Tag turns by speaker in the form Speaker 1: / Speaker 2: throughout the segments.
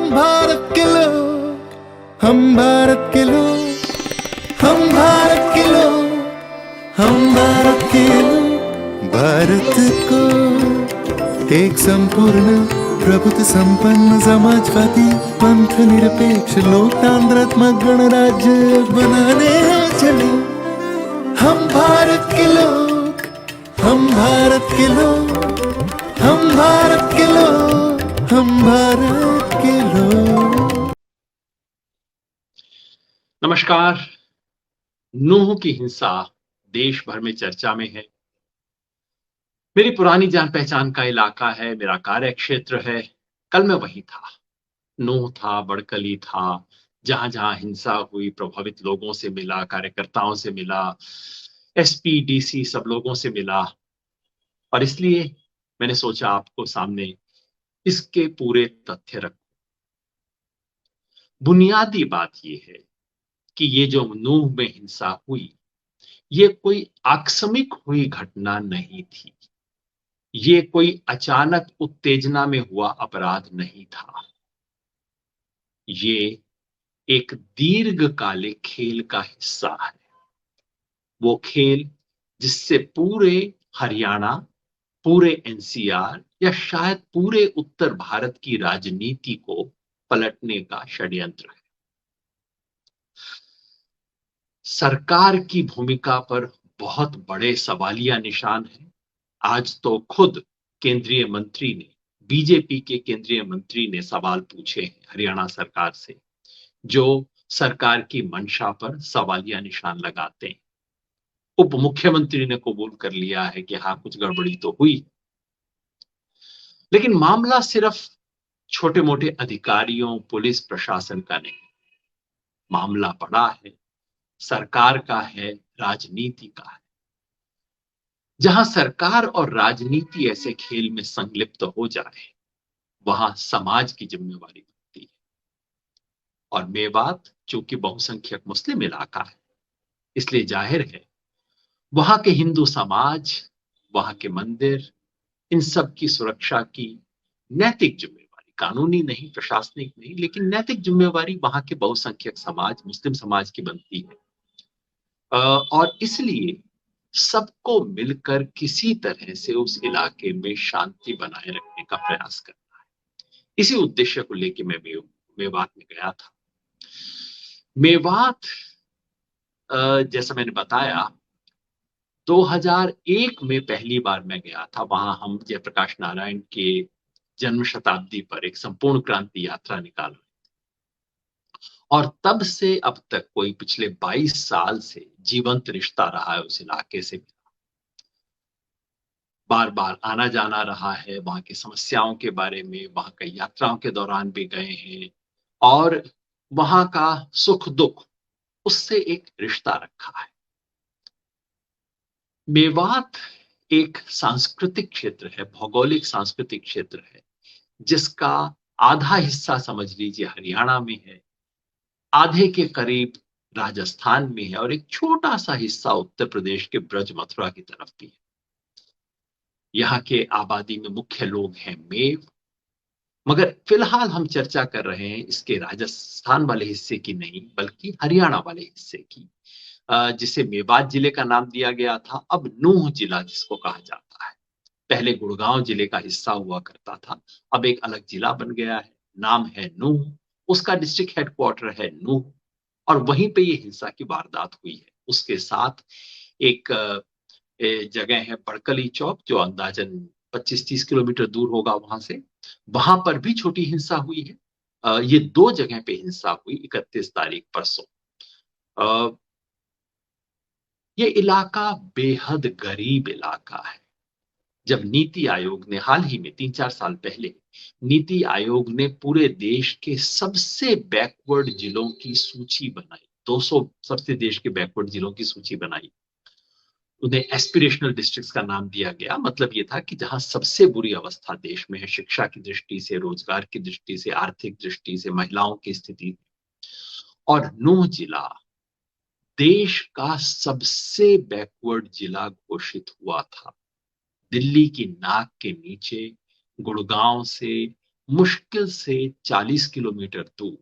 Speaker 1: हम भारत के लोग, हम भारत के लोग, हम भारत के लोग, हम भारत के लोग। भारत को एक संपूर्ण प्रभुत्व संपन्न समाजवादी पंथ निरपेक्ष लोकतांत्रात्मक गणराज्य बनाने चले। हम भारत के लोग, हम भारत के लोग, हम भारत के लोग, हम भारत के लोग।
Speaker 2: नमस्कार। नूह की हिंसा देश भर में चर्चा में है। मेरी पुरानी जान पहचान का इलाका है, मेरा कार्य क्षेत्र है। कल मैं वहीं था। नूह था, बड़कली था, जहां जहां हिंसा हुई, प्रभावित लोगों से मिला, कार्यकर्ताओं से मिला, एसपी डीसी सब लोगों से मिला। और इसलिए मैंने सोचा आपको सामने इसके पूरे तथ्य रखूं। बुनियादी बात यह है कि ये जो नूह में हिंसा हुई, ये कोई आकस्मिक हुई घटना नहीं थी। ये कोई अचानक उत्तेजना में हुआ अपराध नहीं था। ये एक दीर्घकालिक खेल का हिस्सा है। वो खेल जिससे पूरे हरियाणा, पूरे एनसीआर या शायद पूरे उत्तर भारत की राजनीति को पलटने का षड्यंत्र है। सरकार की भूमिका पर बहुत बड़े सवालिया निशान हैं। आज तो खुद केंद्रीय मंत्री ने, बीजेपी के केंद्रीय मंत्री ने सवाल पूछे हैं हरियाणा सरकार से, जो सरकार की मंशा पर सवालिया निशान लगाते हैं। उप मुख्यमंत्री ने कबूल कर लिया है कि हाँ, कुछ गड़बड़ी तो हुई। लेकिन मामला सिर्फ छोटे मोटे अधिकारियों, पुलिस प्रशासन का नहीं। मामला बड़ा है, सरकार का है, राजनीति का है। जहां सरकार और राजनीति ऐसे खेल में संलिप्त हो जाए, वहां समाज की जिम्मेवारी बनती है। और मेवात चूंकि बहुसंख्यक मुस्लिम इलाका है, इसलिए जाहिर है वहां के हिंदू समाज, वहां के मंदिर, इन सब की सुरक्षा की नैतिक जिम्मेवारी, कानूनी नहीं, प्रशासनिक नहीं, लेकिन नैतिक जिम्मेवारी वहां के बहुसंख्यक समाज, मुस्लिम समाज की बनती है। और इसलिए सबको मिलकर किसी तरह से उस इलाके में शांति बनाए रखने का प्रयास करना है। इसी उद्देश्य को लेकर मैं मेवात में गया था। मेवात, जैसा मैंने बताया, 2001 में पहली बार मैं गया था। वहां हम जयप्रकाश नारायण के जन्म शताब्दी पर एक संपूर्ण क्रांति यात्रा निकाल रहे। और तब से अब तक कोई पिछले 22 साल से जीवंत रिश्ता रहा है उस इलाके से। बार बार आना जाना रहा है, वहां की समस्याओं के बारे में, वहां कई यात्राओं के दौरान भी गए हैं और वहां का सुख दुख, उससे एक रिश्ता रखा है। मेवात एक सांस्कृतिक क्षेत्र है, भौगोलिक सांस्कृतिक क्षेत्र है, जिसका आधा हिस्सा समझ लीजिए हरियाणा में है, आधे के करीब राजस्थान में है और एक छोटा सा हिस्सा उत्तर प्रदेश के ब्रज मथुरा की तरफ भी है। यहाँ के आबादी में मुख्य लोग हैं मेव। मगर फिलहाल हम चर्चा कर रहे हैं इसके राजस्थान वाले हिस्से की नहीं, बल्कि हरियाणा वाले हिस्से की, जिसे मेवात जिले का नाम दिया गया था, अब नूह जिला जिसको कहा जाता है। पहले गुड़गांव जिले का हिस्सा हुआ करता था, अब एक अलग जिला बन गया है, नाम है नूह। उसका डिस्ट्रिक्ट हेडक्वार्टर है नूह और वहीं पे ये हिंसा की वारदात हुई है। उसके साथ एक जगह है बड़कली चौक, जो अंदाजन 25-30 किलोमीटर दूर होगा वहां से। वहां पर भी छोटी हिंसा हुई है। ये दो जगह पे हिंसा हुई 31 तारीख परसों। अ, ये इलाका बेहद गरीब इलाका है। जब नीति आयोग ने हाल ही में 3-4 साल पहले नीति आयोग ने पूरे देश के सबसे बैकवर्ड जिलों की सूची बनाई, 200 सबसे देश के बैकवर्ड जिलों की सूची बनाई, उन्हें एस्पिरेशनल डिस्ट्रिक्ट्स का नाम दिया गया। मतलब ये था कि जहां सबसे बुरी अवस्था देश में है, शिक्षा की दृष्टि से, रोजगार की दृष्टि से, आर्थिक दृष्टि से, महिलाओं की स्थिति। और नूह जिला देश का सबसे बैकवर्ड जिला घोषित हुआ था। दिल्ली की नाक के नीचे, गुड़गांव से मुश्किल से 40 किलोमीटर दूर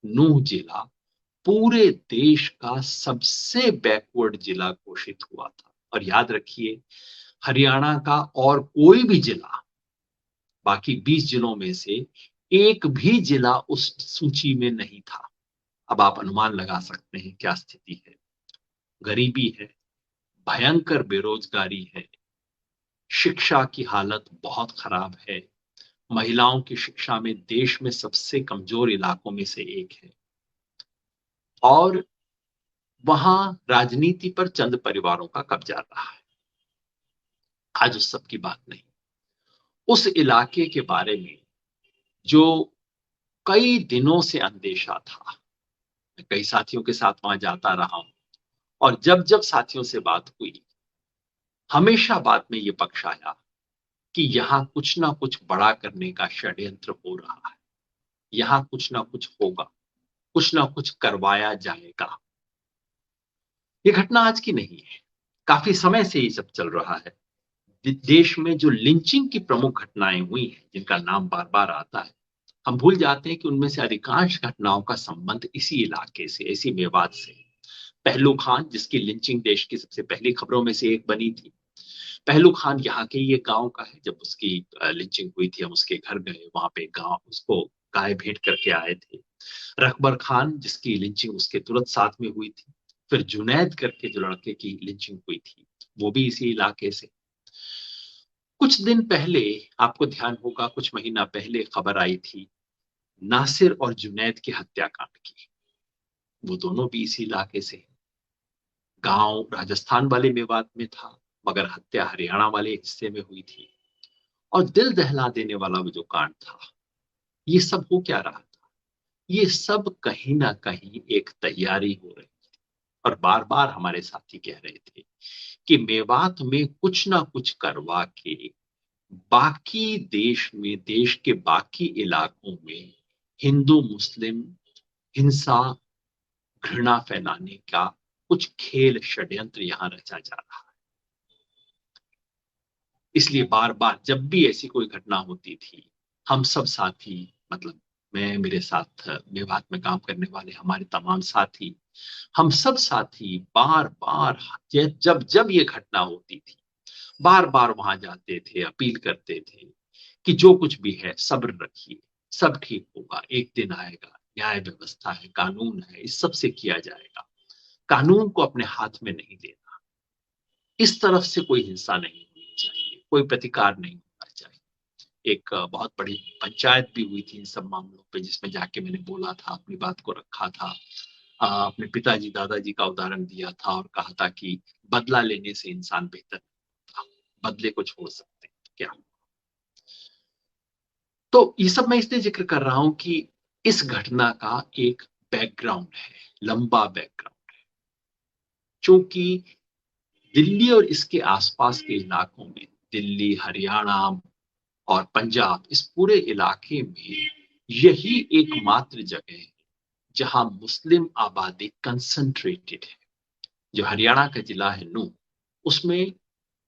Speaker 2: नूह जिला पूरे देश का सबसे बैकवर्ड जिला घोषित हुआ था। और याद रखिए, हरियाणा का और कोई भी जिला बाकी 20 जिलों में से एक भी जिला उस सूची में नहीं था। अब आप अनुमान लगा सकते हैं क्या स्थिति है। गरीबी है, भयंकर बेरोजगारी है, शिक्षा की हालत बहुत खराब है, महिलाओं की शिक्षा में देश में सबसे कमजोर इलाकों में से एक है, और वहां राजनीति पर चंद परिवारों का कब्जा रहा है। आज उस सब की बात नहीं। उस इलाके के बारे में जो कई दिनों से अंदेशा था, मैं कई साथियों के साथ वहां जाता रहा हूं, और जब जब साथियों से बात हुई, हमेशा बात में ये पक्ष आया कि यहां कुछ ना कुछ बड़ा करने का षड्यंत्र हो रहा है, यहां कुछ ना कुछ होगा, कुछ ना कुछ करवाया जाएगा। ये घटना आज की नहीं है, काफी समय से ये सब चल रहा है। देश में जो लिंचिंग की प्रमुख घटनाएं हुई हैं, जिनका नाम बार बार आता है, हम भूल जाते हैं कि उनमें से अधिकांश घटनाओं का संबंध इसी इलाके से, इसी मेवात से। पहलू खान, जिसकी लिंचिंग देश की सबसे पहली खबरों में से एक बनी थी, पहलू खान यहाँ के ये गांव का है। जब उसकी लिंचिंग हुई थी, हम उसके घर गए, वहां पे गांव उसको गाय भेंट करके आए थे। रकबर खान, जिसकी लिंचिंग उसके तुरंत साथ में हुई थी। फिर जुनैद करके जो लड़के की लिंचिंग हुई थी, वो भी इसी इलाके से। कुछ दिन पहले, आपको ध्यान होगा, कुछ महीना पहले खबर आई थी नासिर और जुनैद की हत्याकांड की। वो दोनों भी इसी इलाके से हैं। गांव राजस्थान वाले मेवात में था, मगर हत्या हरियाणा वाले हिस्से में हुई थी। और दिल दहला देने वाला वो जो कांड था, ये सब हो क्या रहा था? ये सब कहीं ना कहीं एक तैयारी हो रही थी। और बार बार हमारे साथी कह रहे थे कि मेवात में कुछ ना कुछ करवा के बाकी देश में, देश के बाकी इलाकों में हिंदू मुस्लिम हिंसा, घृणा फैलाने का कुछ खेल, षड्यंत्र यहां रचा जा रहा है। इसलिए बार बार जब भी ऐसी कोई घटना होती थी, हम सब साथी, मतलब मैं, मेरे साथ मेवात में काम करने वाले हमारे तमाम साथी, हम सब साथी बार बार, जब जब ये घटना होती थी, बार बार वहां जाते थे, अपील करते थे कि जो कुछ भी है सब्र रखिए, सब ठीक होगा, एक दिन आएगा, न्याय व्यवस्था है, कानून है, इस सब से किया जाएगा। कानून को अपने हाथ में नहीं लेना, इस तरफ से कोई हिंसा नहीं होनी चाहिए, कोई प्रतिकार नहीं होना चाहिए। एक बहुत बड़ी पंचायत भी हुई थी इन सब मामलों पे, जिसमें जाके मैंने बोला था, अपनी बात को रखा था, अपने पिताजी दादाजी का उदाहरण दिया था और कहा था कि बदला लेने से इंसान बेहतर था, बदले को छोड़ सकते हैं क्या। तो ये सब मैं इसलिए जिक्र कर रहा हूं कि इस घटना का एक बैकग्राउंड है, लंबा बैकग्राउंड है। क्योंकि दिल्ली और इसके आसपास के इलाकों में, दिल्ली, हरियाणा और पंजाब, इस पूरे इलाके में यही एकमात्र जगह है जहां मुस्लिम आबादी कंसंट्रेटेड है। जो हरियाणा का जिला है नूह, उसमें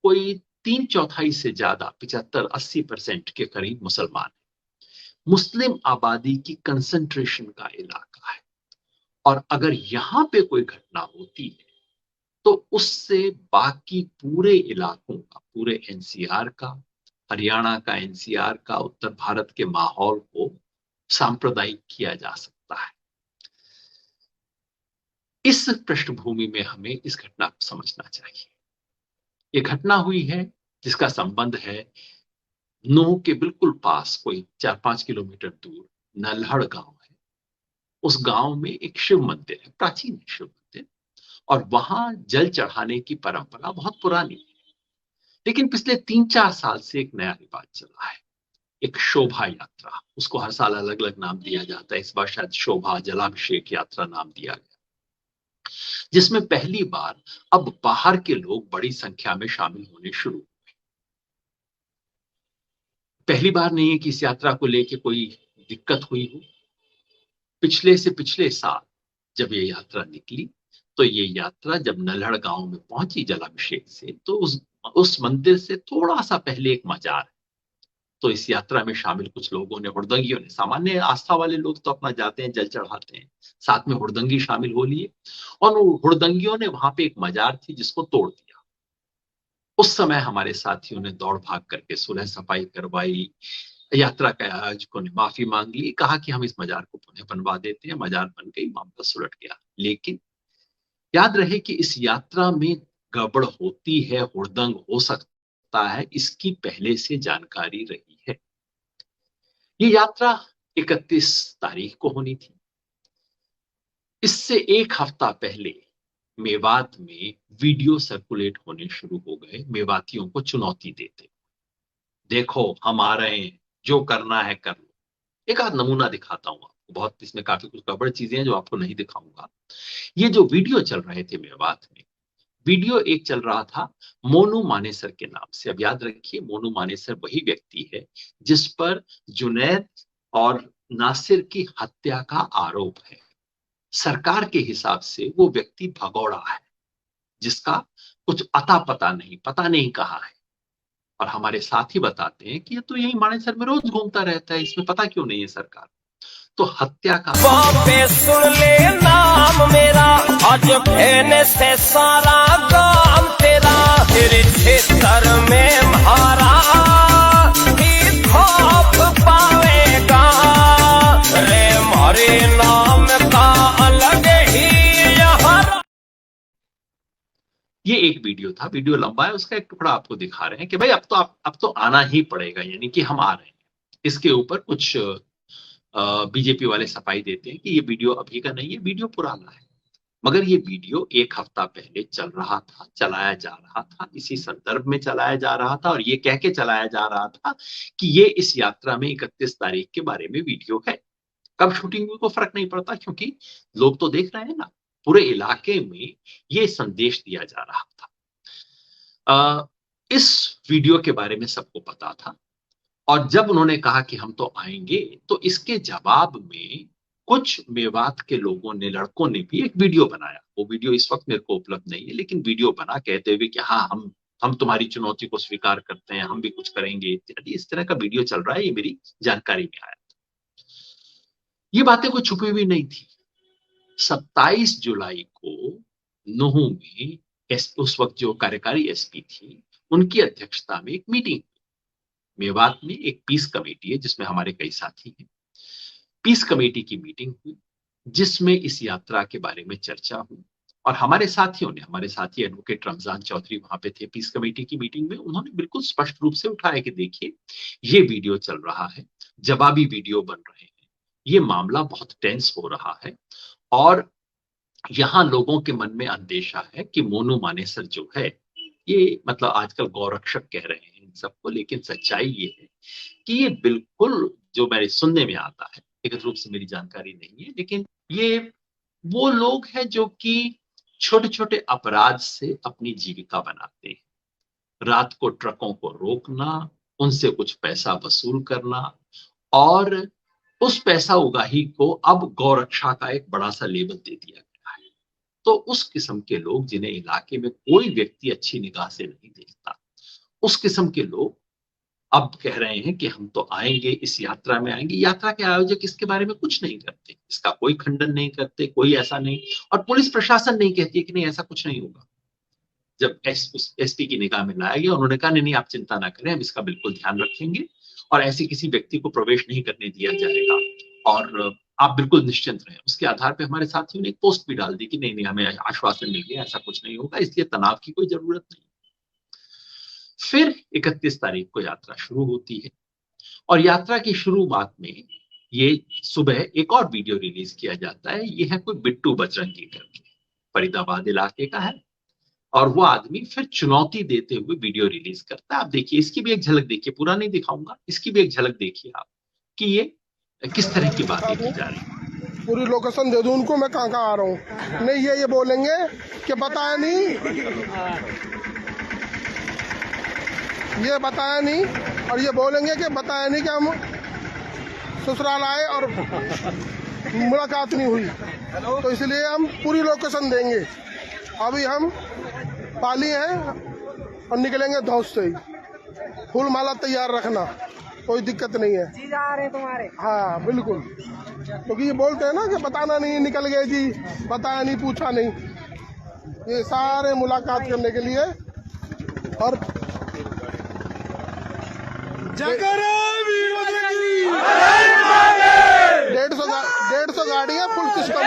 Speaker 2: कोई 3/4 से ज्यादा, 75-80% के करीब मुसलमान है। मुस्लिम आबादी की कंसंट्रेशन का इलाका है। और अगर यहां पे कोई घटना होती है, तो उससे बाकी पूरे इलाकों का, पूरे एनसीआर का, हरियाणा का, एनसीआर का, उत्तर भारत के माहौल को सांप्रदायिक किया जा सकता है। इस पृष्ठभूमि में हमें इस घटना को समझना चाहिए। ये घटना हुई है जिसका संबंध है नूह के बिल्कुल पास, कोई 4-5 किलोमीटर दूर नल्हड़ गांव है। उस गांव में एक शिव मंदिर है, प्राचीन शिव मंदिर, और वहां जल चढ़ाने की परंपरा बहुत पुरानी है। लेकिन पिछले 3-4 साल से एक नया रिवाज चला है, एक शोभा यात्रा। उसको हर साल अलग अलग नाम दिया जाता है, इस बार शायद शोभा जलाभिषेक यात्रा नाम दिया गया, जिसमें पहली बार अब बाहर के लोग बड़ी संख्या में शामिल होने शुरू। पहली बार नहीं है कि इस यात्रा को लेके कोई दिक्कत हुई हो। पिछले से पिछले साल जब ये यात्रा निकली, तो ये यात्रा जब नल्हड़ गांव में पहुंची जलाभिषेक से, तो उस मंदिर से थोड़ा सा पहले एक मजार है, तो इस यात्रा में शामिल कुछ लोगों ने, हुड़दंगियों ने, सामान्य आस्था वाले लोग तो अपना जाते हैं, जल चढ़ाते हैं, साथ में हुड़दंगी शामिल हो लिए और हुड़दंगियों ने वहां पे एक मजार थी जिसको तोड़ दिया। उस समय हमारे साथियों ने दौड़ भाग करके सुलह सफाई करवाई, यात्रा के आयोजकों ने माफी मांग ली, कहा कि हम इस मजार को पुनः बनवा देते हैं। मजार बन गई, मामला सुलट गया। लेकिन याद रहे कि इस यात्रा में गड़बड़ होती है, हुड़दंग हो सकता है, इसकी पहले से जानकारी रही है। ये यात्रा 31 तारीख को होनी थी। इससे एक हफ्ता पहले मेवात में वीडियो सर्कुलेट होने शुरू हो गए, मेवातियों को चुनौती देते, देखो हम आ रहे हैं, जो करना है कर लो। एक आध नमूना दिखाता हूं आपको, बहुत इसमें काफी कुछ गड़बड़ चीजें हैं जो आपको नहीं दिखाऊंगा। ये जो वीडियो चल रहे थे मेवात में, वीडियो एक चल रहा था मोनू मानेसर के नाम से। अब याद रखिए, मोनू मानेसर वही व्यक्ति है जिस पर जुनैद और नासिर की हत्या का आरोप है। सरकार के हिसाब से वो व्यक्ति भगौड़ा है जिसका कुछ अता पता नहीं कहाँ है। और हमारे साथी बताते हैं कि ये तो यही मानेसर में रोज घूमता रहता है, इसमें पता क्यों नहीं है सरकार। तो हत्या का
Speaker 3: सुन ले नाम मेरा, आज कहने से सारा काम तेरा, तेरे क्षेत्र में मारा ही खौफ पावेगा रे, मारे नाम का अलग ही यहाँ।
Speaker 2: ये एक वीडियो था, वीडियो लंबा है, उसका एक टुकड़ा आपको दिखा रहे हैं कि भाई अब तो आना ही पड़ेगा, यानी कि हम आ रहे हैं। इसके ऊपर कुछ बीजेपी वाले सफाई देते हैं कि ये वीडियो अभी का नहीं है, वीडियो पुराना है। मगर ये वीडियो एक हफ्ता पहले चल रहा था, चलाया जा रहा था, इसी संदर्भ में चलाया जा रहा था और ये कह के चलाया जा रहा था कि ये इस यात्रा में 31 तारीख के बारे में वीडियो है। कब शूटिंग हुई को फर्क नहीं पड़ता, क्योंकि लोग तो देख रहे हैं ना। पूरे इलाके में ये संदेश दिया जा रहा था। इस वीडियो के बारे में सबको पता था और जब उन्होंने कहा कि हम तो आएंगे, तो इसके जवाब में कुछ मेवात के लोगों ने, लड़कों ने भी एक वीडियो बनाया। वो वीडियो इस वक्त मेरे को उपलब्ध नहीं है, लेकिन वीडियो बना कहते हुए कि हाँ हम तुम्हारी चुनौती को स्वीकार करते हैं, हम भी कुछ करेंगे इत्यादि। इस तरह का वीडियो चल रहा है, ये मेरी जानकारी में आया। ये बातें कोई छुपी हुई नहीं थी। 27 जुलाई को नुहू में उस वक्त जो कार्यकारी एसपी थी, उनकी अध्यक्षता में एक मीटिंग, मेवात में एक पीस कमेटी है जिसमें हमारे कई साथी हैं। पीस कमेटी की मीटिंग हुई जिसमें इस यात्रा के बारे में चर्चा हुई और हमारे साथियों ने, हमारे साथी एडवोकेट रमजान चौधरी वहां पे थे पीस कमेटी की मीटिंग में। उन्होंने बिल्कुल स्पष्ट रूप से उठाया कि देखिए, ये वीडियो चल रहा है, जवाबी वीडियो बन रहे हैं, ये मामला बहुत टेंस हो रहा है और यहाँ लोगों के मन में अंदेशा है कि मोनू मानेसर जो है, ये मतलब आजकल गौरक्षक कह रहे हैं इन सबको, लेकिन सच्चाई ये है कि ये बिल्कुल, जो मेरे सुनने में आता है, व्यक्तिगत रूप से मेरी जानकारी नहीं है, लेकिन ये वो लोग हैं जो कि छोटे छोटे अपराध से अपनी जीविका बनाते हैं। रात को ट्रकों को रोकना, उनसे कुछ पैसा वसूल करना और उस पैसा उगाही को अब गौरक्षा का एक बड़ा सा लेबल दे दिया गया है। तो उस किस्म के लोग जिन्हें इलाके में कोई व्यक्ति अच्छी निगाह से नहीं देखता, उस किस्म के लोग अब कह रहे हैं कि हम तो आएंगे, इस यात्रा में आएंगे। यात्रा के आयोजक इसके बारे में कुछ नहीं करते, इसका कोई खंडन नहीं करते, कोई ऐसा नहीं, और पुलिस प्रशासन नहीं कहती है कि नहीं ऐसा कुछ नहीं होगा। जब एसपी की निगाह में लाया गया, उन्होंने कहा नहीं आप चिंता ना करें, हम इसका बिल्कुल ध्यान रखेंगे और ऐसे किसी व्यक्ति को प्रवेश नहीं करने दिया जाएगा और आप बिल्कुल निश्चिंत रहें। उसके आधार पर हमारे साथियों ने एक पोस्ट भी डाल दी कि नहीं हमें आश्वासन मिल गया, ऐसा कुछ नहीं होगा, इसलिए तनाव की कोई जरूरत नहीं। फिर 31 तारीख को यात्रा शुरू होती है और यात्रा की शुरुआत में ये सुबह एक और वीडियो रिलीज किया जाता है। ये है कोई बिट्टू बजरंगी करके, फरीदाबाद इलाके का है और वो आदमी फिर चुनौती देते हुए वीडियो रिलीज करता है। आप देखिए, इसकी भी एक झलक देखिए, पूरा नहीं दिखाऊंगा, इसकी भी एक झलक देखिए आप कि ये किस तरह की बातें की जा रही है।
Speaker 4: पूरी लोकेशन दे दूं उनको, मैं कहाँ आ रहा हूँ। नहीं ये बोलेंगे कि बताया नहीं, ये बताया नहीं, और ये बोलेंगे कि बताया नहीं कि हम ससुराल आए और मुलाकात नहीं हुई। तो इसलिए हम पूरी लोकेशन देंगे। अभी हम पाली हैं और निकलेंगे धौस से ही। फूल माला तैयार रखना। कोई दिक्कत नहीं है।
Speaker 5: जी जा रहे तुम्हारे।
Speaker 4: हाँ बिल्कुल, क्योंकि ये बोलते हैं ना कि बताना नहीं, निकल गए जी, बताया नहीं, पूछा नहीं। ये सारे मुलाकात करने के लिए और डेढ़ सौ गाड़ियां फुल सिस्टम।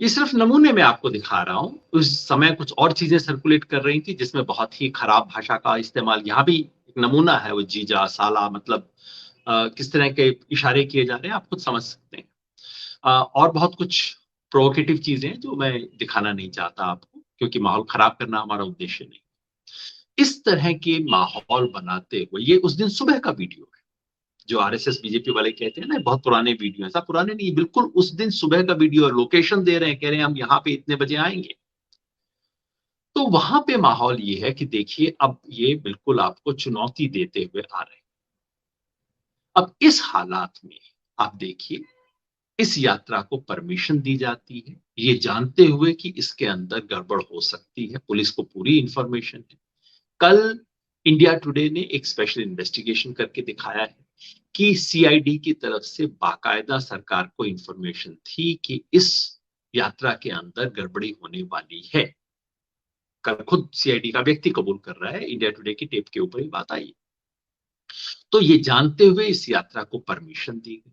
Speaker 2: ये सिर्फ नमूने में आपको दिखा रहा हूं। उस समय कुछ और चीजें सर्कुलेट कर रही थी जिसमें बहुत ही खराब भाषा का इस्तेमाल, यहाँ भी एक नमूना है वो जीजा साला, मतलब किस तरह के इशारे किए जा रहे हैं आप खुद समझ सकते हैं। और बहुत कुछ प्रोवोकेटिव चीजें हैं जो मैं दिखाना नहीं चाहता आपको, क्योंकि माहौल खराब करना हमारा उद्देश्य नहीं। इस तरह के माहौल बनाते हुए, ये उस दिन सुबह का वीडियो है जो आरएसएस बीजेपी वाले कहते हैं ना बहुत पुराने वीडियो है, ऐसा पुराने नहीं, बिल्कुल उस दिन सुबह का वीडियो, लोकेशन दे रहे हैं, कह रहे हैं हम यहाँ पे इतने बजे आएंगे। तो वहां पे माहौल ये है कि देखिए अब ये बिल्कुल आपको चुनौती देते हुए आ रहे हैं। अब इस हालात में आप देखिए इस यात्रा को परमिशन दी जाती है ये जानते हुए कि इसके अंदर गड़बड़ हो सकती है। पुलिस को पूरी इंफॉर्मेशन है। कल इंडिया टुडे ने एक स्पेशल इन्वेस्टिगेशन करके दिखाया है कि सीआईडी की तरफ से बाकायदा सरकार को इंफॉर्मेशन थी कि इस यात्रा के अंदर गड़बड़ी होने वाली है। कल खुद सीआईडी का व्यक्ति कबूल कर रहा है, इंडिया टुडे की टेप के ऊपर ही बात आई। तो ये जानते हुए इस यात्रा को परमिशन दी गई।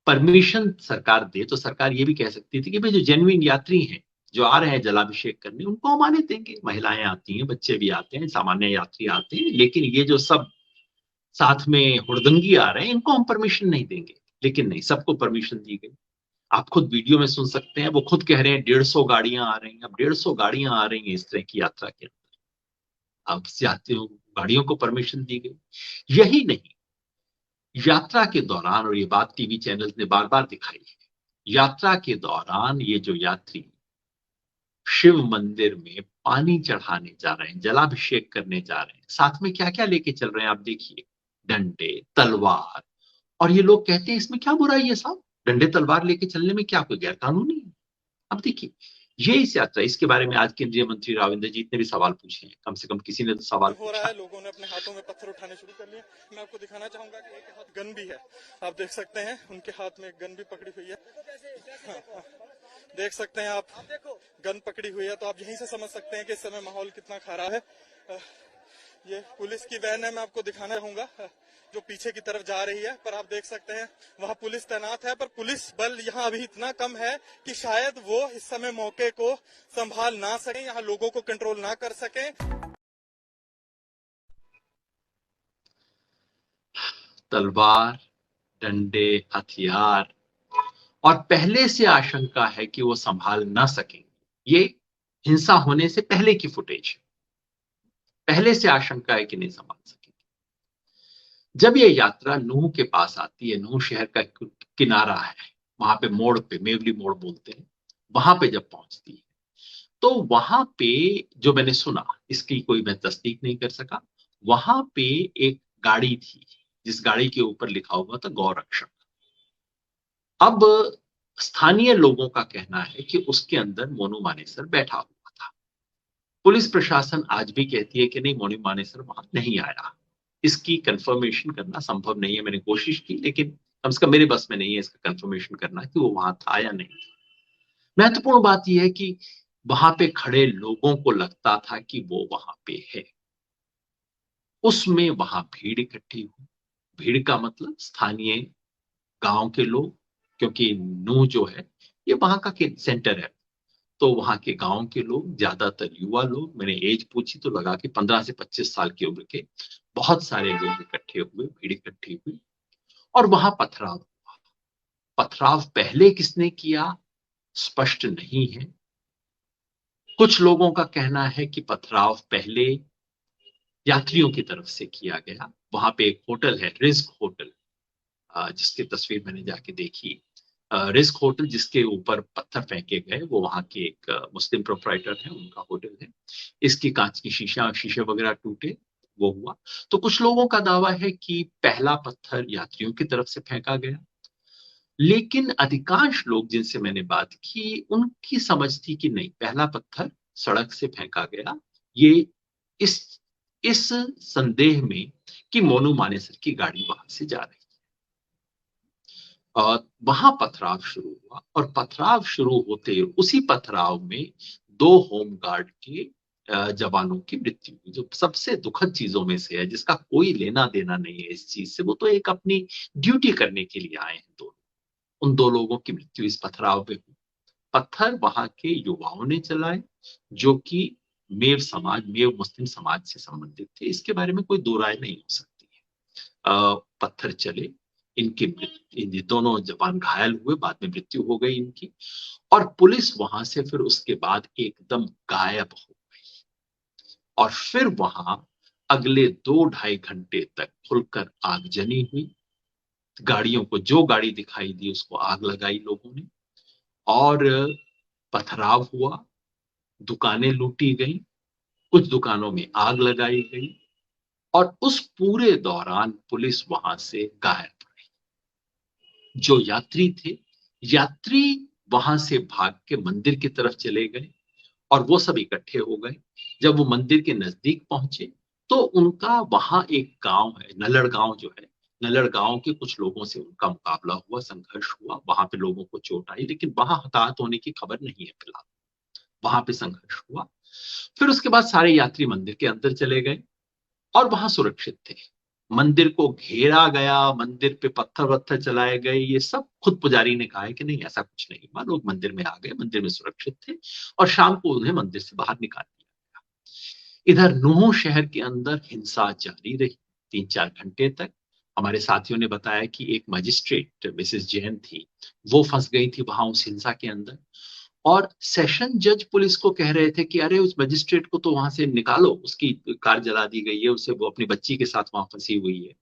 Speaker 2: परमिशन सरकार दे तो सरकार ये भी कह सकती थी कि भाई जो जेन्युइन यात्री हैं जो आ रहे हैं जलाभिषेक करने उनको हम आने देंगे, महिलाएं आती हैं, बच्चे भी आते हैं, सामान्य यात्री आते हैं, लेकिन ये जो सब साथ में हुड़दंगी आ रहे हैं इनको हम परमिशन नहीं देंगे। लेकिन नहीं, सबको परमिशन दी गई। आप खुद वीडियो में सुन सकते हैं, वो खुद कह रहे हैं 150 गाड़ियां आ रही हैं। अब 150 गाड़ियां आ रही हैं इस तरह की यात्रा के अंदर, अब यात्रियों गाड़ियों को परमिशन दी गई। यही नहीं, यात्रा के दौरान, और ये बात टीवी चैनल्स ने बार बार दिखाई है, यात्रा के दौरान ये जो यात्री शिव मंदिर में पानी चढ़ाने जा रहे हैं, जलाभिषेक करने जा रहे हैं, साथ में क्या क्या लेके चल रहे हैं आप देखिए, डंडे, तलवार। और ये लोग कहते हैं इसमें क्या बुराई है साहब, डंडे तलवार लेके चलने में क्या कोई गैर कानूनी है? अब देखिए ये इस यात्रा, इसके बारे में आज केंद्रीय मंत्री राव इंद्रजीत ने भी सवाल पूछे हैं, कम से कम किसी ने तो सवाल
Speaker 6: हो रहा
Speaker 2: पूछा।
Speaker 6: है। लोगों ने अपने हाथों में पत्थर उठाने शुरू कर लिए। मैं आपको दिखाना चाहूंगा कि एक हाथ गन भी है, आप देख सकते हैं, उनके हाथ में एक गन भी पकड़ी हुई है। हाँ, देख सकते हैं आप, गन पकड़ी हुई है। तो आप यहीं से समझ सकते हैं कि इस समय माहौल कितना खराब है। ये पुलिस की वैन है, मैं आपको दिखाना चाहूंगा, जो पीछे की तरफ जा रही है। पर आप देख सकते हैं वहां पुलिस तैनात है, पर पुलिस बल यहाँ अभी इतना कम है कि शायद वो इस समय मौके को संभाल ना सके, यहाँ लोगों को कंट्रोल ना कर सके।
Speaker 2: तलवार, डंडे, हथियार, और पहले से आशंका है कि वो संभाल ना सकेंगे। ये हिंसा होने से पहले की फुटेज है, पहले से आशंका है कि नहीं संभाल सकेंगे। जब ये यात्रा नूह के पास आती है, नूह शहर का किनारा है, वहां पे मोड़ पे, मेवली मोड़ बोलते हैं, वहां पे जब पहुंचती है तो वहां पे जो मैंने सुना, इसकी कोई मैं तस्दीक नहीं कर सका, वहां पे एक गाड़ी थी जिस गाड़ी के ऊपर लिखा हुआ था गौरक्षक। अब स्थानीय लोगों का कहना है कि उसके अंदर मोनू मानेसर बैठा हुआ था। पुलिस प्रशासन आज भी कहती है कि नहीं, मोनू मानेसर वहां नहीं आया। इसकी कंफर्मेशन करना संभव नहीं है, मैंने कोशिश की लेकिन कम से कम मेरे बस में नहीं है इसका कंफर्मेशन करना कि वो वहां था या नहीं। महत्वपूर्ण बात यह है कि वहां पे खड़े लोगों को लगता था कि वो वहां पे है। उसमें वहां भीड़ इकट्ठी हुई। भीड़ का मतलब स्थानीय गांव के लोग, क्योंकि नूह जो है ये वहां का सेंटर है, तो वहां के गांव के लोग, ज्यादातर युवा लोग, मैंने एज पूछी तो लगा कि 15 से 25 साल की उम्र के बहुत सारे लोग इकट्ठे हुए, भीड़ इकट्ठी हुई और वहां पथराव हुआ। पथराव पहले किसने किया स्पष्ट नहीं है। कुछ लोगों का कहना है कि पथराव पहले यात्रियों की तरफ से किया गया। वहां पे एक होटल है, रिस्क होटल, जिसकी तस्वीर मैंने जाके देखी। रिस्क होटल जिसके ऊपर पत्थर फेंके गए, वो वहां के एक मुस्लिम प्रोप्राइटर है, उनका होटल है। इसकी कांच की शीशे वगैरह टूटे, वो हुआ। तो कुछ लोगों का दावा है कि पहला पत्थर यात्रियों की तरफ से फेंका गया, लेकिन अधिकांश लोग जिनसे मैंने बात की, उनकी समझ थी कि नहीं, पहला पत्थर सड़क से फेंका गया, ये इस इस संदेह में कि मोनू मानेसर की गाड़ी वहां से जा रही है। और वहां पथराव शुरू हुआ, और पथराव शुरू होते ही उसी पथराव में 2 होमगार्ड के जवानों की मृत्यु हुई, जो सबसे दुखद चीजों में से है, जिसका कोई लेना देना नहीं है इस चीज से। वो तो एक अपनी ड्यूटी करने के लिए आए हैं दोनों। उन 2 लोगों की मृत्यु इस पथराव में हुई। पत्थर वहां के युवाओं ने चलाए, जो कि मेव मुस्लिम समाज से संबंधित थे। इसके बारे में कोई दो राय नहीं हो सकती है। पत्थर चले, इन दोनों जवान घायल हुए, बाद में मृत्यु हो गई इनकी, और पुलिस वहां से फिर उसके बाद एकदम गायब हो गई। और फिर वहां अगले 2-2.5 घंटे तक खुलकर आगजनी हुई। गाड़ियों को, जो गाड़ी दिखाई दी उसको आग लगाई लोगों ने, और पथराव हुआ, दुकानें लूटी गई, कुछ दुकानों में आग लगाई गई, और उस पूरे दौरान पुलिस वहां से गायब रही। जो यात्री थे, यात्री वहां से भाग के मंदिर की तरफ चले गए, और वो सब इकट्ठे हो गए। जब वो मंदिर के नजदीक पहुंचे तो उनका वहां एक गांव है, नलड़ गांव जो है, नलड़ गांव के कुछ लोगों से उनका मुकाबला हुआ, संघर्ष हुआ। वहां पे लोगों को चोट आई, लेकिन वहां हताहत होने की खबर नहीं है फिलहाल। वहां पे संघर्ष हुआ। फिर उसके बाद सारे यात्री मंदिर के अंदर चले गए और वहां सुरक्षित थे। मंदिर को घेरा गया, मंदिर पे पत्थर वत्थर चलाए गए, ये सब खुद पुजारी ने कहा है कि नहीं, ऐसा कुछ नहीं हुआ। लोग मंदिर में आ गए, मंदिर में सुरक्षित थे, और शाम को उन्हें मंदिर से बाहर निकाल दिया गया। इधर नूह शहर के अंदर हिंसा जारी रही 3-4 घंटे तक। हमारे साथियों ने बताया कि एक मजिस्ट्रेट, मिसेस जैन थी, वो फंस गई थी वहां उस हिंसा के अंदर, और सेशन जज पुलिस को कह रहे थे कि अरे उस मजिस्ट्रेट को तो वहां से निकालो, उसकी कार जला दी गई है, उसे, वो अपनी बच्ची के साथ वहां फंसी हुई है।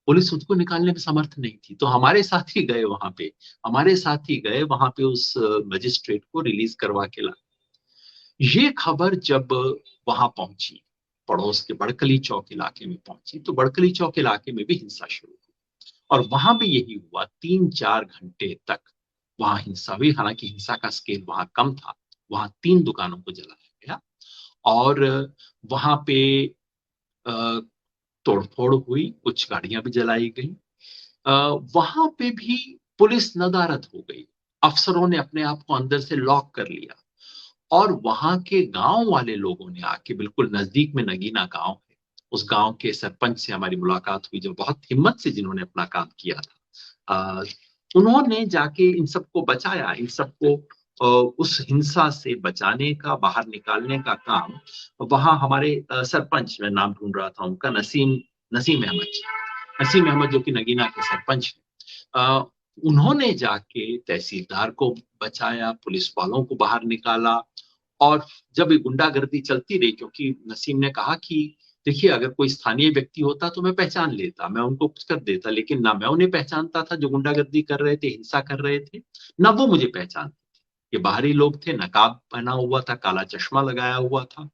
Speaker 2: पुलिस उसको निकालने में समर्थ नहीं थी, तो हमारे साथी गए वहां पे, हमारे साथी गए वहां पे उस मजिस्ट्रेट को रिलीज करवा के ला। ये खबर जब वहां पहुंची, पड़ोस के बड़कली चौक इलाके में पहुंची, तो बड़कली चौक इलाके में भी हिंसा शुरू हुई, और वहां भी यही हुआ। 3-4 घंटे तक वहां हिंसा हुई। हालांकि हिंसा का स्केल वहां कम था, वहां 3 दुकानों को जलाया गया, और वहां पे तोड़फोड़ हुई, कुछ गाड़ियां भी जलाई गई। वहां पे भी पुलिस नदारद हो गई। अफसरों ने अपने आप को अंदर से लॉक कर लिया, और वहां के गांव वाले लोगों ने आके, बिल्कुल नजदीक में नगीना गांव है, उस गांव के सरपंच से हमारी मुलाकात हुई, जो बहुत हिम्मत से जिन्होंने अपना काम किया था। उन्होंने जाके इन सबको बचाया, इन सबको उस हिंसा से बचाने का, बाहर निकालने का काम वहां हमारे सरपंच, मैं नाम ढूंढ रहा था उनका, नसीम नसीम अहमद जी, नसीम अहमद, जो कि नगीना के सरपंच हैं। उन्होंने जाके तहसीलदार को बचाया, पुलिस वालों को बाहर निकाला। और जब ये गुंडागर्दी चलती रही, क्योंकि नसीम ने कहा कि देखिए, अगर कोई स्थानीय व्यक्ति होता तो मैं पहचान लेता, मैं उनको कुछ कर देता, लेकिन ना मैं उन्हें पहचानता था जो गुंडागर्दी कर रहे थे, हिंसा कर रहे थे, ना वो मुझे पहचानते थे। ये बाहरी लोग थे, नकाब पहना हुआ था, काला चश्मा लगाया हुआ था।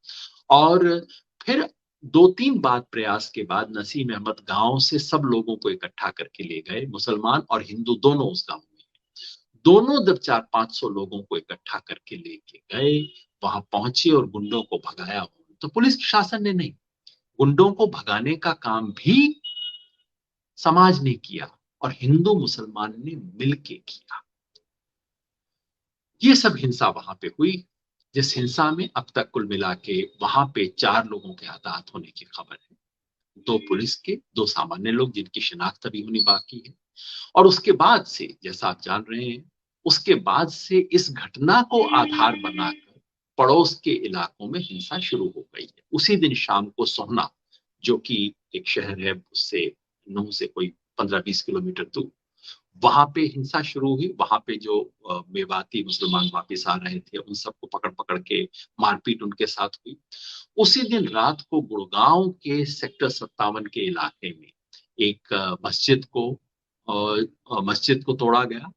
Speaker 2: और फिर 2-3 बार प्रयास के बाद नसीम अहमद गांव से सब लोगों को इकट्ठा करके ले गए, मुसलमान और हिंदू दोनों उस गांव में, दोनों जब 400-500 लोगों को इकट्ठा करके लेके गए, वहां पहुंचे और गुंडों को भगाया। तो पुलिस शासन ने नहीं, गुंडों को भगाने का काम भी समाज ने किया, और हिंदू मुसलमान ने मिलके किया। ये सब हिंसा वहां पे हुई, जिस हिंसा में अब तक कुल मिला के वहां पे 4 लोगों के हताहत होने की खबर है। 2 पुलिस के, 2 सामान्य लोग जिनकी शिनाख्त अभी होनी बाकी है। और उसके बाद से, जैसा आप जान रहे हैं, उसके बाद से इस घटना को आधार बनाकर पड़ोस के इलाकों में हिंसा शुरू हो गई है। उसी दिन शाम को सोहना, जो कि एक शहर है उससे, नूह से कोई 15-20 किलोमीटर दूर, वहां पे हिंसा शुरू हुई। वहां पे जो मेवाती मुसलमान वापस आ रहे थे, उन सबको पकड़ पकड़ के मारपीट उनके साथ हुई। उसी दिन रात को गुड़गांव के सेक्टर 57 के इलाके में एक मस्जिद को तोड़ा गया,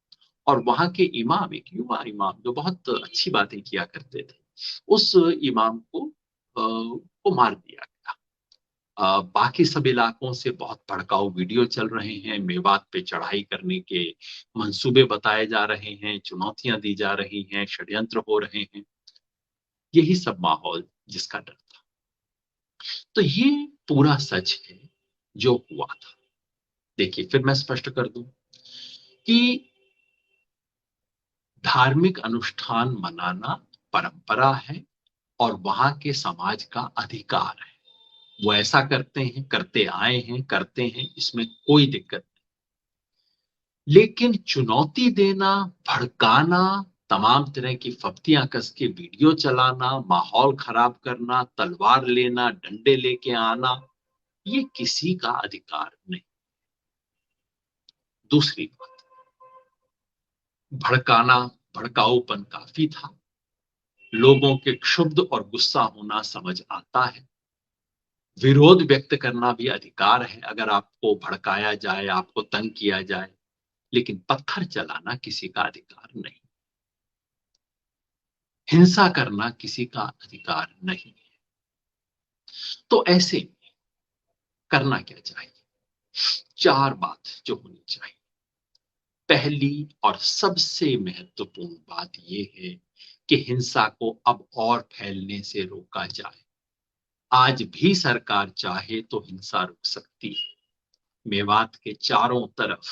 Speaker 2: और वहां के इमाम, एक युवा इमाम जो बहुत अच्छी बातें किया करते थे, उस इमाम को मार दिया गया। बाकी सब इलाकों से बहुत भड़काऊ वीडियो चल रहे हैं, मेवात पे चढ़ाई करने के मंसूबे बताए जा रहे हैं, चुनौतियां दी जा रही हैं, षड्यंत्र हो रहे हैं। यही सब माहौल जिसका डर था। तो ये पूरा सच है जो हुआ था। देखिए, फिर मैं स्पष्ट कर दूं कि धार्मिक अनुष्ठान मनाना परंपरा है और वहां के समाज का अधिकार है। वो ऐसा करते हैं, करते आए हैं, करते हैं, इसमें कोई दिक्कत नहीं। लेकिन चुनौती देना, भड़काना, तमाम तरह की फप्तियां कस के वीडियो चलाना, माहौल खराब करना, तलवार लेना, डंडे लेके आना, ये किसी का अधिकार नहीं। दूसरी बात, भड़काना, भड़काऊपन काफी था। लोगों के क्षुब्ध और गुस्सा होना समझ आता है। विरोध व्यक्त करना भी अधिकार है अगर आपको भड़काया जाए, आपको तंग किया जाए, लेकिन पत्थर चलाना किसी का अधिकार नहीं। हिंसा करना किसी का अधिकार नहीं है। तो ऐसे में करना क्या चाहिए? 4 बात जो होनी चाहिए। पहली और सबसे महत्वपूर्ण बात यह है कि हिंसा को अब और फैलने से रोका जाए। आज भी सरकार चाहे तो हिंसा रुक सकती है। मेवात के चारों तरफ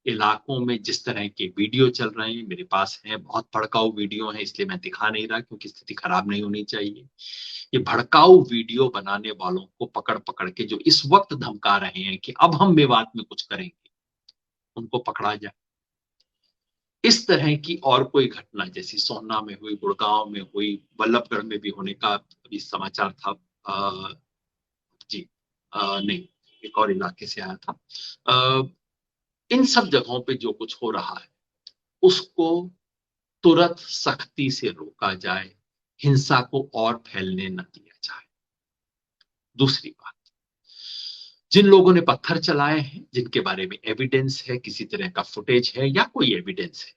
Speaker 2: इलाकों में जिस तरह के वीडियो चल रहे हैं, मेरे पास हैं, बहुत भड़काऊ वीडियो हैं, इसलिए मैं दिखा नहीं रहा क्योंकि स्थिति खराब नहीं होनी चाहिए। ये भड़काऊ वीडियो बनाने वालों को पकड़ पकड़ के जो इस वक्त धमका रहे हैं कि अब हम मेवात में कुछ करेंगे, उनको पकड़ा जाए। इस तरह की और कोई घटना जैसी सोहना में हुई, गुड़गांव में हुई, बल्लभगढ़ में भी होने का अभी समाचार था। जी नहीं, एक और इलाके से आया था। इन सब जगहों पे जो कुछ हो रहा है उसको तुरंत सख्ती से रोका जाए, हिंसा को और फैलने न दिया जाए। दूसरी बात, जिन लोगों ने पत्थर चलाए हैं, जिनके बारे में एविडेंस है, किसी तरह का फुटेज है या कोई एविडेंस है,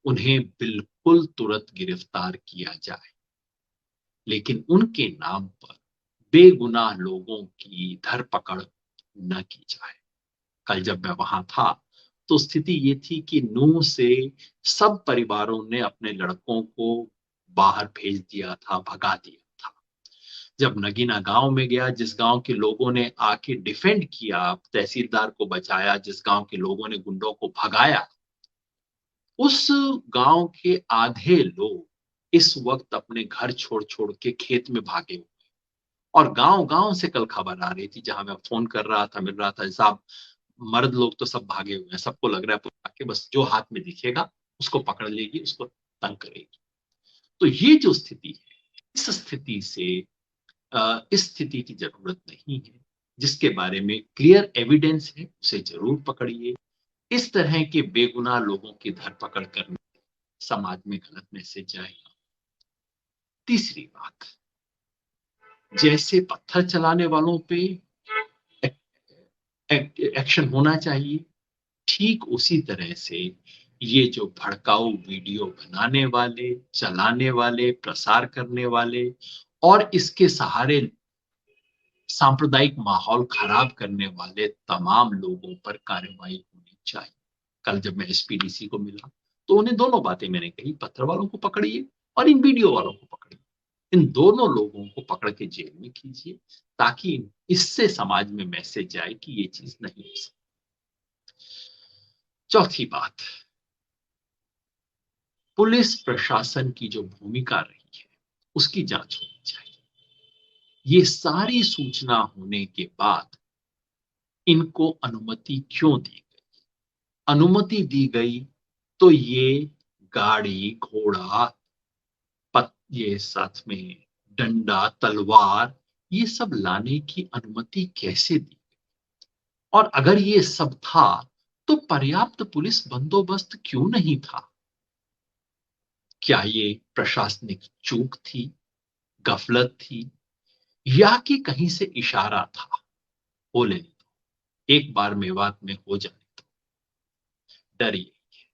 Speaker 2: उन्हें बिल्कुल तुरंत गिरफ्तार किया जाए। लेकिन उनके नाम पर बेगुनाह लोगों की धरपकड़ न की जाए। कल जब मैं वहां था तो स्थिति ये थी कि नूह से सब परिवारों ने अपने लड़कों को बाहर भेज दिया था, भगा दिया था। जब नगीना गांव में गया, जिस गांव के लोगों ने आके डिफेंड किया, तहसीलदार को बचाया, जिस गांव के लोगों ने गुंडों को भगाया, उस गांव के आधे लोग इस वक्त अपने घर छोड़ छोड़ के खेत में भागे हुए। और गांव गांव से कल खबर आ रही थी, जहां मैं फोन कर रहा था, मिल रहा था, साहब मर्द लोग तो सब भागे हुए हैं, सबको लग रहा है पुलिस आके बस जो हाथ में दिखेगा उसको पकड़ लेगी, उसको तंग करेगी। तो ये जो स्थिति है, इस स्थिति से इस स्थिति की जरूरत नहीं है। जिसके बारे में क्लियर एविडेंस है उसे जरूर पकड़िए। इस तरह के बेगुनाह लोगों की धरपकड़ करने समाज में गलत मैसेज जाएगा। तीसरी बात, जैसे पत्थर चलाने वालों पे एक्शन होना चाहिए, ठीक उसी तरह से ये जो भड़काऊ वीडियो बनाने वाले, चलाने वाले, प्रसार करने वाले और इसके सहारे सांप्रदायिक माहौल खराब करने वाले तमाम लोगों पर कार्रवाई होनी चाहिए। कल जब मैं एसपीडीसी को मिला तो उन्हें दोनों बातें मैंने कही, पत्थर वालों को पकड़िए और इन वीडियो वालों को पकड़िए। इन दोनों लोगों को पकड़ के जेल में कीजिए ताकि इससे समाज में मैसेज जाए कि ये चीज नहीं हो सकती। चौथी बात, पुलिस प्रशासन की जो भूमिका रही है उसकी जांच होनी चाहिए। ये सारी सूचना होने के बाद इनको अनुमति क्यों दी गई? अनुमति दी गई तो ये गाड़ी, घोड़ा, ये साथ में डंडा, तलवार, ये सब लाने की अनुमति कैसे दी? और अगर ये सब था तो पर्याप्त पुलिस बंदोबस्त क्यों नहीं था? क्या ये प्रशासनिक चूक थी, गफलत थी, या कि कहीं से इशारा था? हो लेने दो, एक बार मेवात में हो जाने दो। डर यही है,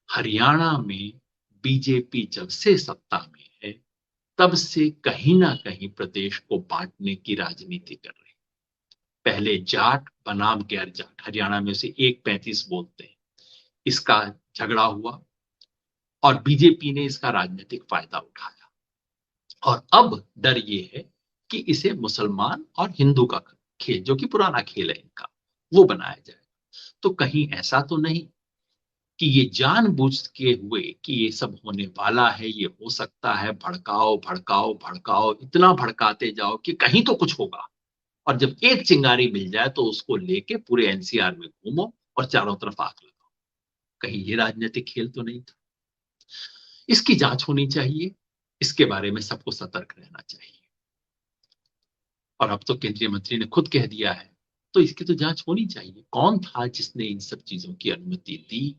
Speaker 2: हरियाणा में बीजेपी जब से सत्ता में है तब से कहीं ना कहीं प्रदेश को बांटने की राजनीति कर रही। पहले जाट बनाम गैर जाट, हरियाणा में उसे 1:35 बोलते हैं, इसका झगड़ा हुआ और बीजेपी ने इसका राजनीतिक फायदा उठाया। और अब डर ये है कि इसे मुसलमान और हिंदू का खेल, जो कि पुराना खेल है इनका, वो बनाया जाए। तो कहीं ऐसा तो नहीं कि ये जानबूझ के हुए कि ये सब होने वाला है, ये हो सकता है, भड़काओ भड़काओ भड़काओ, इतना भड़काते जाओ कि कहीं तो कुछ होगा, और जब एक चिंगारी मिल जाए तो उसको लेके पूरे एनसीआर में घूमो और चारों तरफ आग लगाओ। कहीं ये राजनीतिक खेल तो नहीं था। इसकी जांच होनी चाहिए, इसके बारे में सबको सतर्क रहना चाहिए। और अब तो केंद्रीय मंत्री ने खुद कह दिया है, तो इसकी तो जांच होनी चाहिए। कौन था जिसने इन सब चीजों की अनुमति दी,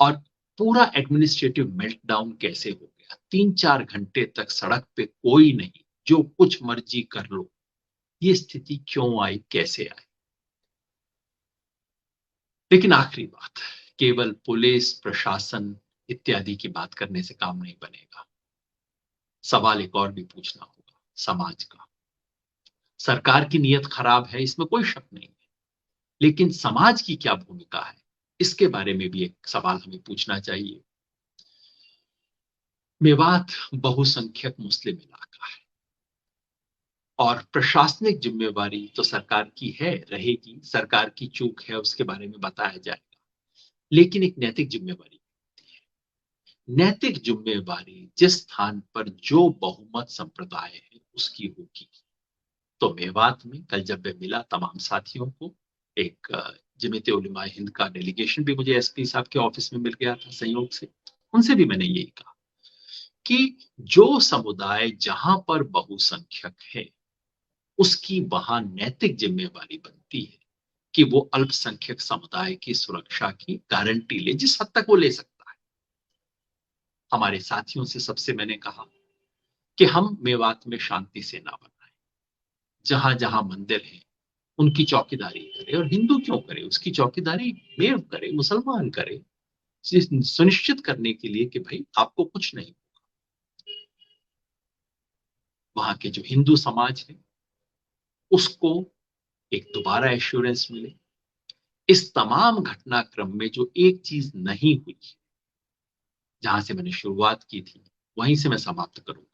Speaker 2: और पूरा एडमिनिस्ट्रेटिव मेल्टडाउन कैसे हो गया? 3-4 घंटे तक सड़क पे कोई नहीं, जो कुछ मर्जी कर लो, ये स्थिति क्यों आई, कैसे आई? लेकिन आखिरी बात, केवल पुलिस प्रशासन इत्यादि की बात करने से काम नहीं बनेगा। सवाल एक और भी पूछना होगा, समाज का। सरकार की नीयत खराब है, इसमें कोई शक नहीं है, लेकिन समाज की क्या भूमिका है, इसके बारे में भी एक सवाल हमें पूछना चाहिए। मेवात बहुसंख्यक मुस्लिम इलाका है और प्रशासनिक जिम्मेवारी तो सरकार की है, रहेगी। सरकार की चूक है, उसके बारे में बताया जाएगा, लेकिन एक नैतिक जिम्मेवारी होती है। नैतिक जिम्मेवारी जिस स्थान पर जो बहुमत संप्रदाय है उसकी होगी। तो मेवात में कल जब मैं मिला तमाम साथियों को, एक जमीयत उलमा हिंद का डेलीगेशन भी मुझे एसपी साहब के ऑफिस में मिल गया था संयोग से, उनसे भी मैंने यही कहा कि जो समुदाय जहां पर बहुसंख्यक है उसकी वहां नैतिक जिम्मेवारी बनती है कि वो अल्पसंख्यक समुदाय की सुरक्षा की गारंटी ले, जिस हद तक वो ले सकता है। हमारे साथियों से सबसे मैंने कहा कि हम मेवात में शांति सेना बनाएं, जहां जहां मंदिर है उनकी चौकीदारी करे, और हिंदू क्यों करे, उसकी चौकीदारी मेव करे, मुसलमान करे, सुनिश्चित करने के लिए कि भाई आपको कुछ नहीं। वहां के जो हिंदू समाज है उसको एक दोबारा एश्योरेंस मिले। इस तमाम घटनाक्रम में जो एक चीज नहीं हुई, जहां से मैंने शुरुआत की थी वहीं से मैं समाप्त करूंगा,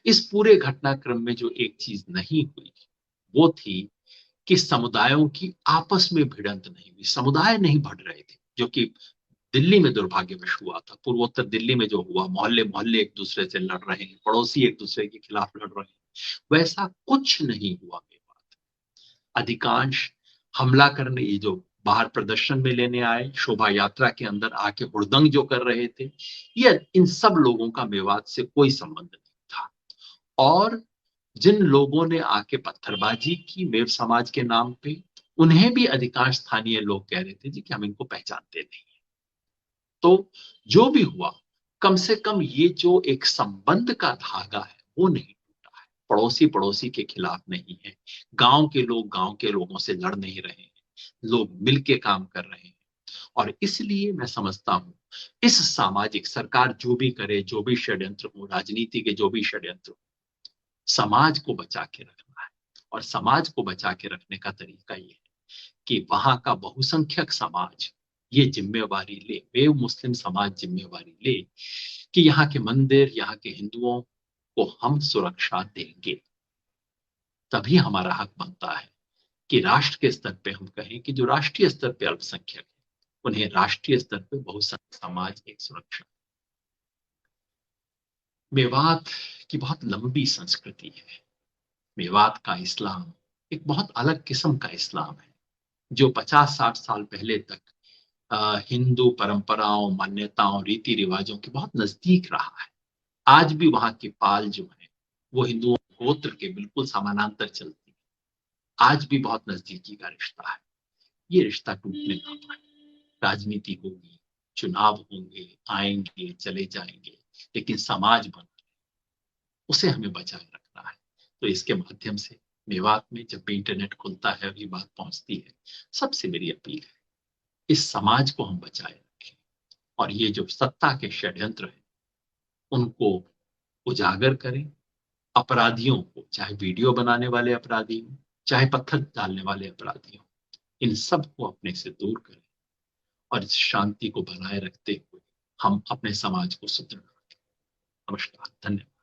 Speaker 2: इस पूरे घटनाक्रम में जो एक चीज नहीं हुई वो थी कि समुदायों की आपस में भिड़ंत नहीं हुई, समुदाय नहीं बढ़ रहे थे, जो कि दिल्ली में दुर्भाग्यवश हुआ था। पूर्वोत्तर दिल्ली में जो हुआ, मोहल्ले मोहल्ले एक दूसरे से लड़ रहे हैं, पड़ोसी एक दूसरे के खिलाफ लड़ रहे हैं, वैसा कुछ नहीं हुआ। अधिकांश हमला करने, ये जो बाहर प्रदर्शन में लेने आए, शोभा यात्रा के अंदर आके हुड़दंग जो कर रहे थे, ये इन सब लोगों का मेवात से कोई संबंध नहीं था। और जिन लोगों ने आके पत्थरबाजी की मेव समाज के नाम पे, उन्हें भी अधिकांश स्थानीय लोग कह रहे थे जी कि हम इनको पहचानते नहीं है। तो जो भी हुआ, कम से कम ये जो एक संबंध का धागा है वो नहीं टूटा है, पड़ोसी पड़ोसी के खिलाफ नहीं है, गांव के लोग गांव के लोगों से लड़ नहीं रहे हैं, लोग मिलके काम कर रहे हैं। और इसलिए मैं समझता हूं इस सामाजिक, सरकार जो भी करे, जो भी षड्यंत्र हो, राजनीति के जो भी षड्यंत्र हो, समाज को बचा के रखना है। और समाज को बचा के रखने का तरीका ये है कि वहां का बहुसंख्यक समाज ये जिम्मेवारी ले, वे मुस्लिम समाज जिम्मेवारी ले कि यहाँ के मंदिर, यहाँ के हिंदुओं को हम सुरक्षा देंगे। तभी हमारा हक बनता है कि राष्ट्र के स्तर पे हम कहें कि जो राष्ट्रीय स्तर पे अल्पसंख्यक है उन्हें राष्ट्रीय स्तर पे बहुसंख्यक समाज एक सुरक्षा। मेवात की बहुत लंबी संस्कृति है। मेवात का इस्लाम एक बहुत अलग किस्म का इस्लाम है, जो 50-60 साल पहले तक हिंदू परंपराओं, मान्यताओं, रीति रिवाजों के बहुत नजदीक रहा है। आज भी वहां की पाल जो है वो हिंदुओं गोत्र के बिल्कुल समानांतर चलती है। आज भी बहुत नजदीकी का रिश्ता है। ये रिश्ता टूटने ना पाए। राजनीति होगी, चुनाव होंगे, आएंगे चले जाएंगे, लेकिन समाज बना उसे हमें बचाए रखना है। तो इसके माध्यम से मेवात में जब भी इंटरनेट खुलता है और ये बात पहुंचती है, सबसे मेरी अपील है इस समाज को हम बचाए रखें, और ये जो सत्ता के षड्यंत्र है उनको उजागर करें। अपराधियों को, चाहे वीडियो बनाने वाले अपराधी हों, चाहे पत्थर डालने वाले अपराधी हों, इन सब को अपने से दूर करें और इस शांति को बनाए रखते हुए हम अपने समाज को सुदृढ़ रखें। नमस्कार, धन्यवाद।